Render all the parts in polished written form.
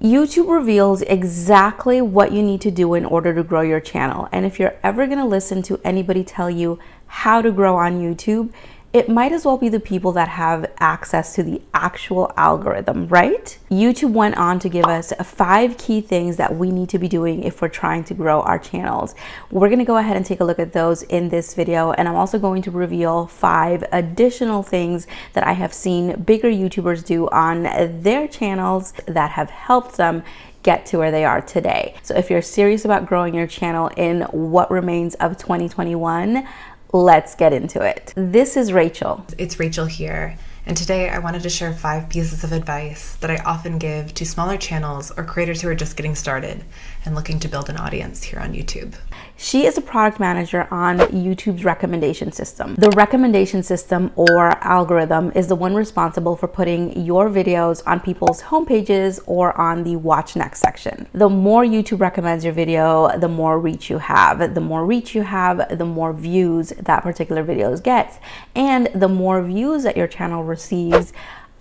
YouTube reveals exactly what you need to do in order to grow your channel. And if you're ever going to listen to anybody tell you how to grow on YouTube, it might as well be the people that have access to the actual algorithm, right? YouTube went on to give us 5 key things that we need to be doing if we're trying to grow our channels. We're gonna go ahead and take a look at those in this video, and I'm also going to reveal 5 additional things that I have seen bigger YouTubers do on their channels that have helped them get to where they are today. So if you're serious about growing your channel in what remains of 2021, let's get into it. This is Rachel. It's Rachel here, and today I wanted to share 5 pieces of advice that I often give to smaller channels or creators who are just getting started and looking to build an audience here on YouTube. She is a product manager on YouTube's recommendation system. The recommendation system or algorithm is the one responsible for putting your videos on people's homepages or on the watch next section. The more YouTube recommends your video, the more reach you have. The more reach you have, the more views that particular video gets. And the more views that your channel receives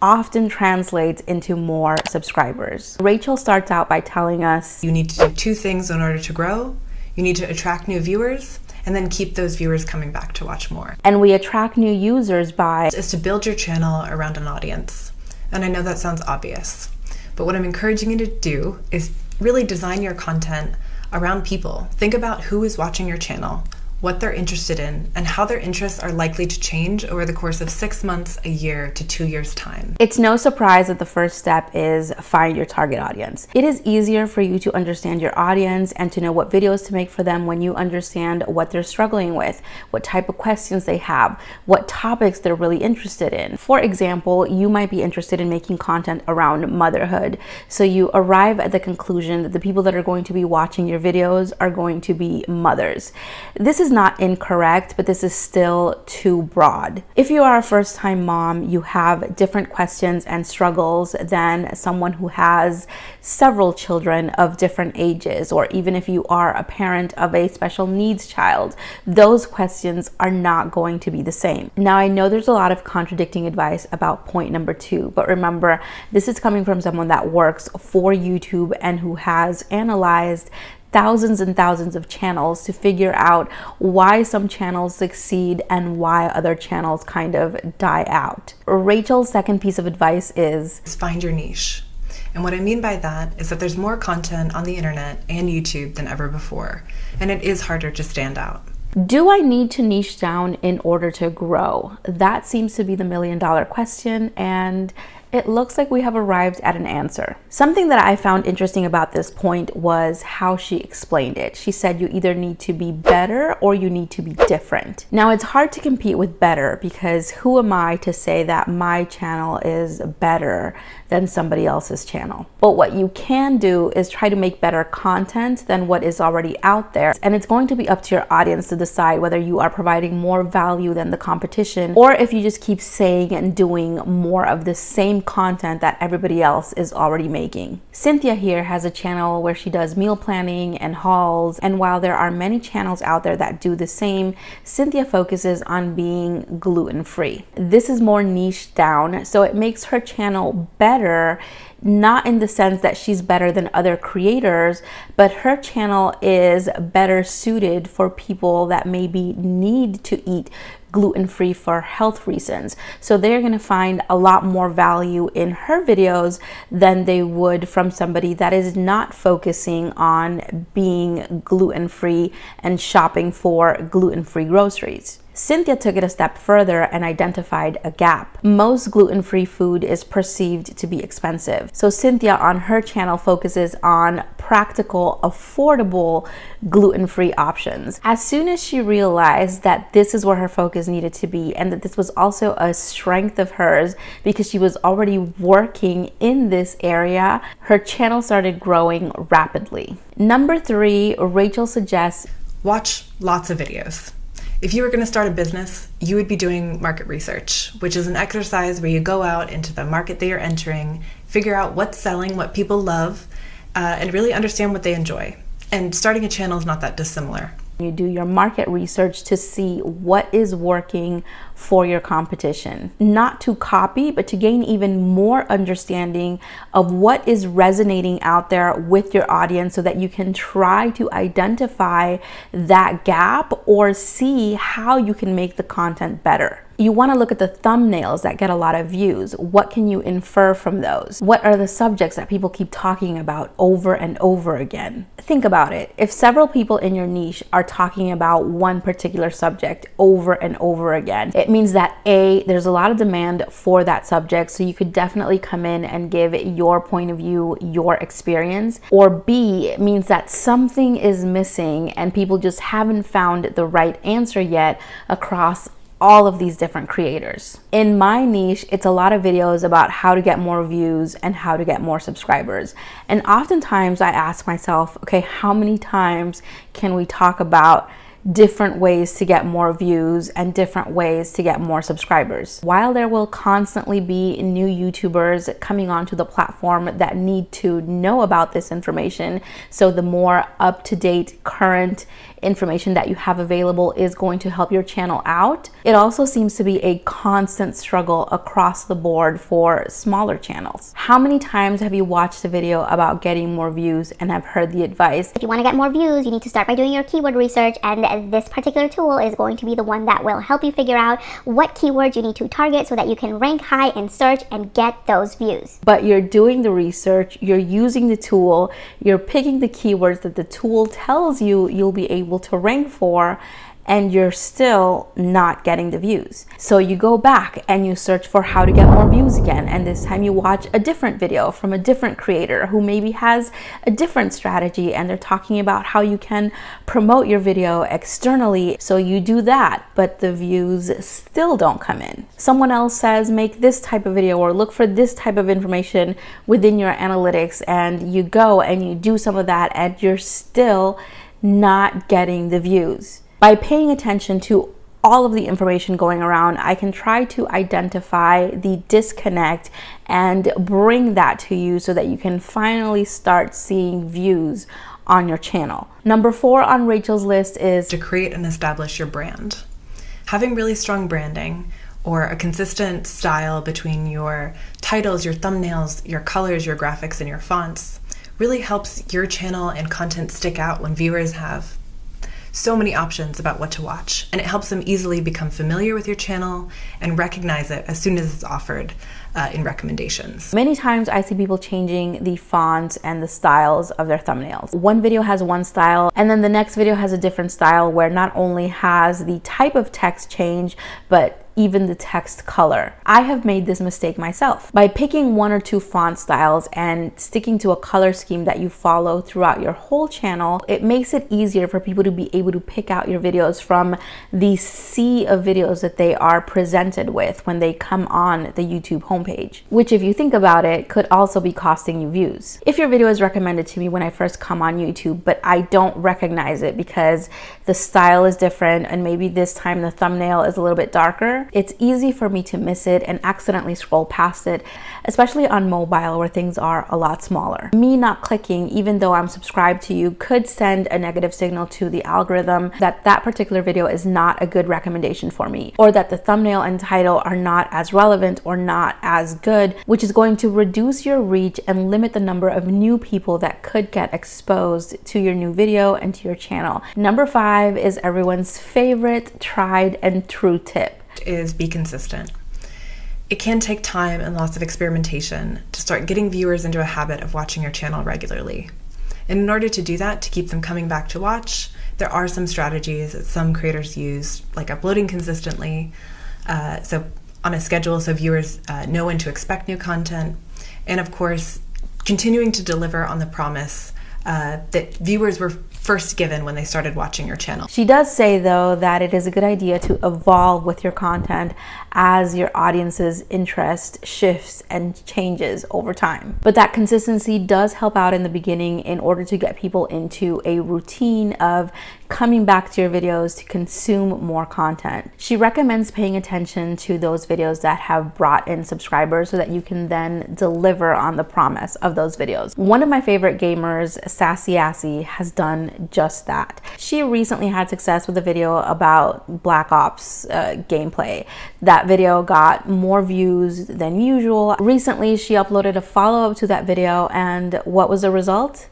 often translates into more subscribers. Rachel starts out by telling us, you need to do 2 things in order to grow. You need to attract new viewers and then keep those viewers coming back to watch more. And we attract new users by is to build your channel around an audience. And I know that sounds obvious, but what I'm encouraging you to do is really design your content around people. Think about who is watching your channel, what they're interested in, and how their interests are likely to change over the course of 6 months, a year, to 2 years' time. It's no surprise that the first step is find your target audience. It is easier for you to understand your audience and to know what videos to make for them when you understand what they're struggling with, what type of questions they have, what topics they're really interested in. For example, you might be interested in making content around motherhood. So you arrive at the conclusion that the people that are going to be watching your videos are going to be mothers. This is not incorrect, but this is still too broad. If you are a first-time mom, you have different questions and struggles than someone who has several children of different ages, or even if you are a parent of a special needs child, those questions are not going to be the same. Now, I know there's a lot of contradicting advice about point number 2, but remember, this is coming from someone that works for YouTube and who has analyzed thousands and thousands of channels to figure out why some channels succeed and why other channels kind of die out. Rachel's second piece of advice is find your niche. And what I mean by that is that there's more content on the internet and YouTube than ever before, and it is harder to stand out. Do I need to niche down in order to grow? That seems to be the million-dollar question, and it looks like we have arrived at an answer. Something that I found interesting about this point was how she explained it. She said you either need to be better or you need to be different. Now, it's hard to compete with better because who am I to say that my channel is better than somebody else's channel? But what you can do is try to make better content than what is already out there. And it's going to be up to your audience to decide whether you are providing more value than the competition, or if you just keep saying and doing more of the same content that everybody else is already making. Cynthia here has a channel where she does meal planning and hauls, and while there are many channels out there that do the same, Cynthia focuses on being gluten-free. This is more niche down, so it makes her channel better, not in the sense that she's better than other creators, but her channel is better suited for people that maybe need to eat gluten-free for health reasons. So they're going to find a lot more value in her videos than they would from somebody that is not focusing on being gluten-free and shopping for gluten-free groceries. Cynthia took it a step further and identified a gap. Most gluten-free food is perceived to be expensive. So Cynthia on her channel focuses on practical, affordable gluten-free options. As soon as she realized that this is where her focus needed to be and that this was also a strength of hers because she was already working in this area, her channel started growing rapidly. Number 3, Rachel suggests watch lots of videos. If you were going to start a business, you would be doing market research, which is an exercise where you go out into the market that you're entering, figure out what's selling, what people love, and really understand what they enjoy. And starting a channel is not that dissimilar. You do your market research to see what is working for your competition. Not to copy, but to gain even more understanding of what is resonating out there with your audience so that you can try to identify that gap or see how you can make the content better. You want to look at the thumbnails that get a lot of views. What can you infer from those? What are the subjects that people keep talking about over and over again? Think about it. If several people in your niche are talking about one particular subject over and over again, it means that A, there's a lot of demand for that subject, so you could definitely come in and give your point of view, your experience. Or B, it means that something is missing and people just haven't found the right answer yet across all of these different creators. In my niche, it's a lot of videos about how to get more views and how to get more subscribers. And oftentimes I ask myself, okay, how many times can we talk about different ways to get more views and different ways to get more subscribers? While there will constantly be new YouTubers coming onto the platform that need to know about this information, so the more up-to-date current information that you have available is going to help your channel out, it also seems to be a constant struggle across the board for smaller channels. How many times have you watched a video about getting more views and have heard the advice, if you want to get more views, you need to start by doing your keyword research, and this particular tool is going to be the one that will help you figure out what keywords you need to target so that you can rank high in search and get those views. But you're doing the research, you're using the tool, you're picking the keywords that the tool tells you you'll be able to rank for, and you're still not getting the views. So you go back and you search for how to get more views again, and this time you watch a different video from a different creator who maybe has a different strategy, and they're talking about how you can promote your video externally. So you do that, but the views still don't come in. Someone else says make this type of video or look for this type of information within your analytics, and you go and you do some of that and you're still not getting the views. By paying attention to all of the information going around, I can try to identify the disconnect and bring that to you so that you can finally start seeing views on your channel. Number 4 on Rachel's list is to create and establish your brand. Having really strong branding or a consistent style between your titles, your thumbnails, your colors, your graphics, and your fonts really helps your channel and content stick out when viewers have so many options about what to watch, and it helps them easily become familiar with your channel and recognize it as soon as it's offered in recommendations. Many times I see people changing the fonts and the styles of their thumbnails. One video has one style and then the next video has a different style, where not only has the type of text change, but even the text color. I have made this mistake myself. By picking 1 or 2 font styles and sticking to a color scheme that you follow throughout your whole channel, it makes it easier for people to be able to pick out your videos from the sea of videos that they are presented with when they come on the YouTube homepage, which, if you think about it, could also be costing you views. If your video is recommended to me when I first come on YouTube, but I don't recognize it because the style is different and maybe this time the thumbnail is a little bit darker, it's easy for me to miss it and accidentally scroll past it, especially on mobile where things are a lot smaller. Me not clicking, even though I'm subscribed to you, could send a negative signal to the algorithm that that particular video is not a good recommendation for me, or that the thumbnail and title are not as relevant or not as good, which is going to reduce your reach and limit the number of new people that could get exposed to your new video and to your channel. Number 5 is everyone's favorite tried and true tip. Is be consistent. It can take time and lots of experimentation to start getting viewers into a habit of watching your channel regularly. And in order to do that, to keep them coming back to watch, there are some strategies that some creators use, like uploading consistently, so on a schedule so viewers know when to expect new content, and of course, continuing to deliver on the promise that viewers were first given when they started watching your channel. She does say, though, that it is a good idea to evolve with your content as your audience's interest shifts and changes over time. But that consistency does help out in the beginning in order to get people into a routine of coming back to your videos to consume more content. She recommends paying attention to those videos that have brought in subscribers so that you can then deliver on the promise of those videos. One of my favorite gamers Sassy Assy has done just that. She recently had success with a video about Black Ops gameplay. That video got more views than usual. Recently, she uploaded a follow-up to that video, and what was the result?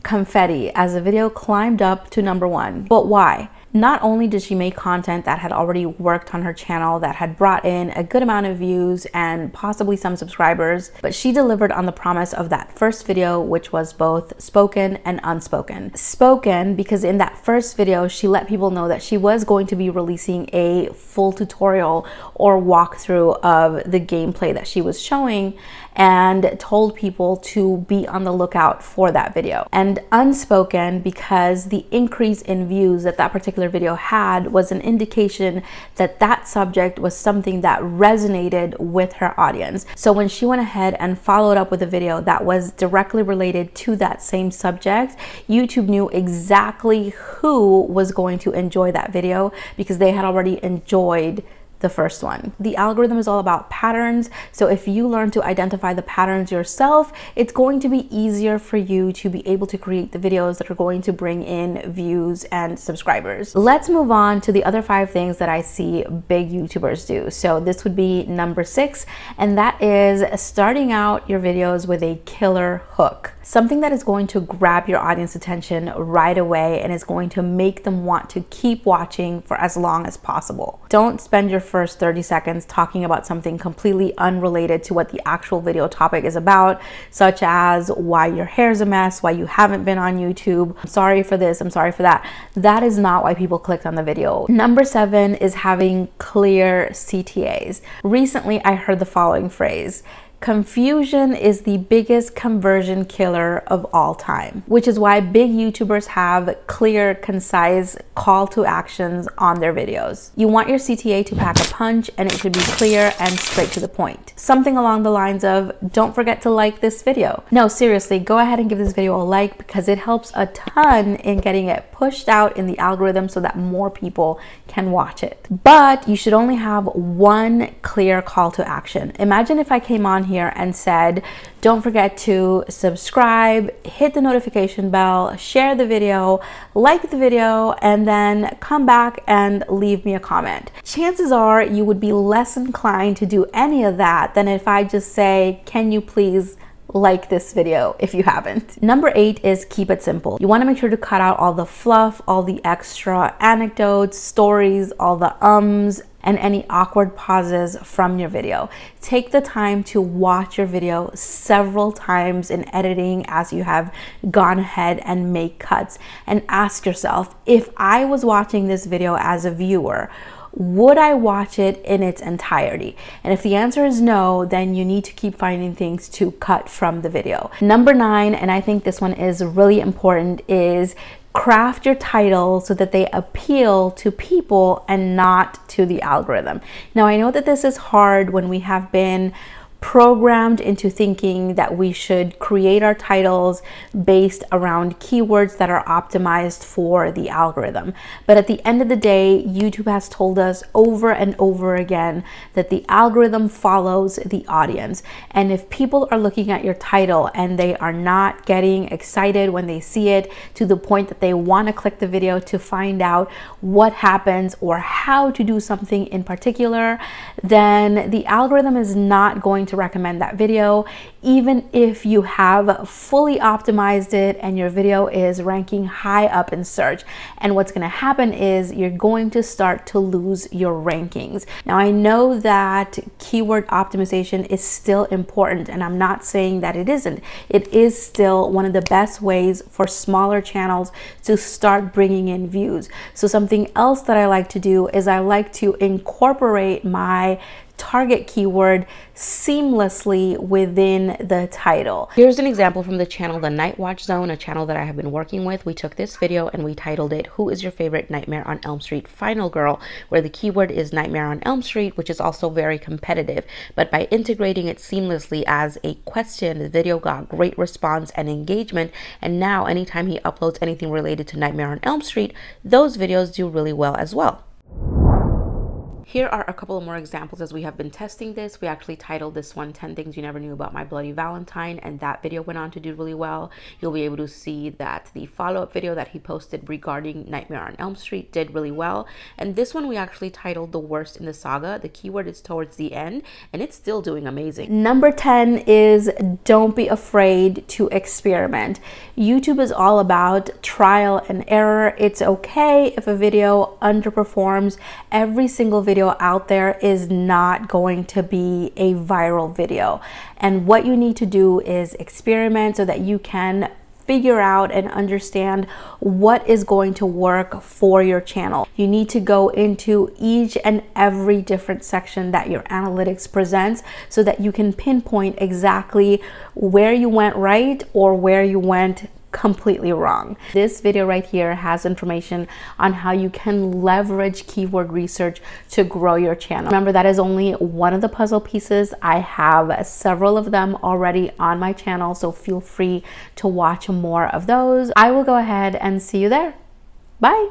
Confetti, as the video climbed up to #1. But why? Not only did she make content that had already worked on her channel, that had brought in a good amount of views and possibly some subscribers, but she delivered on the promise of that first video, which was both spoken and unspoken. Spoken because in that first video, she let people know that she was going to be releasing a full tutorial or walkthrough of the gameplay that she was showing, and told people to be on the lookout for that video. And unspoken because the increase in views that that particular video had was an indication that that subject was something that resonated with her audience. So when she went ahead and followed up with a video that was directly related to that same subject, YouTube knew exactly who was going to enjoy that video because they had already enjoyed the first one. The algorithm is all about patterns. So if you learn to identify the patterns yourself, it's going to be easier for you to be able to create the videos that are going to bring in views and subscribers. Let's move on to the other 5 things that I see big YouTubers do. So this would be number 6, and that is starting out your videos with a killer hook. Something that is going to grab your audience attention right away and is going to make them want to keep watching for as long as possible. Don't spend your first 30 seconds talking about something completely unrelated to what the actual video topic is about, such as why your hair's a mess, why you haven't been on YouTube, I'm sorry for this, I'm sorry for that. That is not why people clicked on the video. Number 7 is having clear CTAs. Recently, I heard the following phrase: confusion is the biggest conversion killer of all time, which is why big YouTubers have clear, concise call to actions on their videos. You want your CTA to pack a punch, and it should be clear and straight to the point. Something along the lines of, don't forget to like this video. No, seriously, go ahead and give this video a like because it helps a ton in getting it pushed out in the algorithm so that more people can watch it. But you should only have one clear call to action. Imagine if I came on here and said, don't forget to subscribe, hit the notification bell, share the video, like the video, and then come back and leave me a comment. Chances are you would be less inclined to do any of that than if I just say, can you please like this video if you haven't. Number 8 is keep it simple. You want to make sure to cut out all the fluff, all the extra anecdotes, stories, all the ums, and any awkward pauses from your video. Take the time to watch your video several times in editing as you have gone ahead and make cuts, and ask yourself, if I was watching this video as a viewer, would I watch it in its entirety? And if the answer is no, then you need to keep finding things to cut from the video. Number 9, and I think this one is really important, is craft your titles so that they appeal to people and not to the algorithm. Now, I know that this is hard when we have been programmed into thinking that we should create our titles based around keywords that are optimized for the algorithm. But at the end of the day, YouTube has told us over and over again that the algorithm follows the audience. And if people are looking at your title and they are not getting excited when they see it to the point that they want to click the video to find out what happens or how to do something in particular, then the algorithm is not going to recommend that video, even if you have fully optimized it and your video is ranking high up in search. And what's going to happen is you're going to start to lose your rankings. Now, I know that keyword optimization is still important, and I'm not saying that it isn't. It is still one of the best ways for smaller channels to start bringing in views. So something else that I like to do is I like to incorporate my target keyword seamlessly within the title. Here's an example from the channel The Night Watch Zone, a channel that I have been working with. We took this video and we titled it, Who is Your Favorite Nightmare on Elm Street Final Girl?, where the keyword is Nightmare on Elm Street, which is also very competitive. But by integrating it seamlessly as a question, the video got great response and engagement. And now anytime he uploads anything related to Nightmare on Elm Street, those videos do really well as well. here are a couple of more examples as we have been testing this. We actually titled this one 10 Things You Never Knew About My Bloody Valentine, and that video went on to do really well. You'll be able to see that the follow-up video that he posted regarding Nightmare on Elm Street did really well. And this one we actually titled The Worst in the Saga. The keyword is towards the end, and it's still doing amazing. Number 10 is don't be afraid to experiment. YouTube is all about trial and error. It's okay if a video underperforms. Every single video out there is not going to be a viral video. And what you need to do is experiment so that you can figure out and understand what is going to work for your channel. You need to go into each and every different section that your analytics presents so that you can pinpoint exactly where you went right or where you went completely wrong. This video right here has information on how you can leverage keyword research to grow your channel. Remember, that is only one of the puzzle pieces. I have several of them already on my channel, so feel free to watch more of those. I will go ahead and see you there. Bye.